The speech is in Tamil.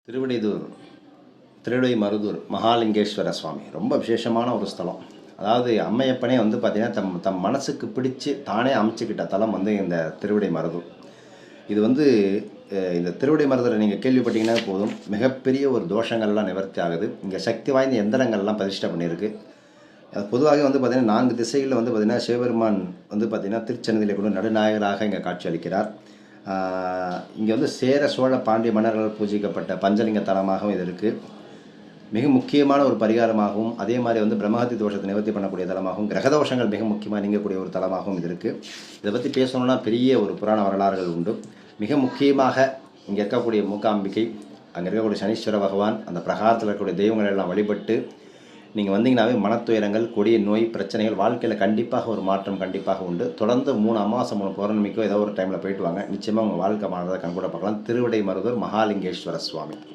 திருவிடைதூர் திருவிடைமருதூர் மகாலிங்கேஸ்வர சுவாமி ரொம்ப விசேஷமான ஒரு ஸ்தலம். அதாவது அம்மையப்பனே வந்து பார்த்திங்கன்னா தம் மனசுக்கு பிடிச்சி தானே அமைச்சுக்கிட்ட தலம் வந்து இந்த திருவிடைமருதூர். இது வந்து இந்த திருவிடைமருதூரை நீங்கள் கேள்விப்பட்டீங்கன்னா போதும், மிகப்பெரிய ஒரு தோஷங்கள்லாம் நிவர்த்தி ஆகுது. இங்கே சக்தி வாய்ந்த எந்திரங்கள்லாம் பிரதிஷ்டை பண்ணியிருக்கு. அது பொதுவாக வந்து பார்த்திங்கன்னா 4 திசைகளில் வந்து பார்த்திங்கன்னா சிவபெருமான் வந்து பார்த்திங்கன்னா திருச்செந்தூரில் கூட நடுநாயகராக இங்கே காட்சி அளிக்கிறார். இங்கே வந்து சேர சோழ பாண்டிய மன்னர்கள் பூஜிக்கப்பட்ட பஞ்சலிங்க தலமாகவும் இது இருக்குது. மிக முக்கியமான ஒரு பரிகாரமாகவும், அதே மாதிரி வந்து பிரம்மஹத்தி தோஷத்தை நிவர்த்தி பண்ணக்கூடிய தலமாகவும், கிரகதோஷங்கள் மிக முக்கியமாக நீங்கக்கூடிய ஒரு தலமாகவும் இது இருக்குது. இதை பற்றி பேசணுன்னா பெரிய ஒரு புராண வரலாறுகள் உண்டு. மிக முக்கியமாக இங்கே இருக்கக்கூடிய மூகாம்பிகை, அங்கே இருக்கக்கூடிய சனீஸ்வர பகவான், அந்த பிரகாரத்தில் இருக்கக்கூடிய தெய்வங்கள் எல்லாம் வழிபட்டு நீங்கள் வந்தீங்கன்னாவே மனத்துயரங்கள், கொடிய நோய் பிரச்சனைகள் வாழ்க்கையில் கண்டிப்பாக ஒரு மாற்றம் கண்டிப்பாக உண்டு. தொடர்ந்து 3 அமாவாசை 3 பௌர்ணமிக்கோ ஏதோ ஒரு டைமில் போயிட்டு வாங்க. நிச்சயமாக உங்கள் வாழ்க்கை மாறதை கண்கூட பார்க்கலாம். திருவிடைமருதூர் மகாலிங்கேஸ்வர சுவாமி.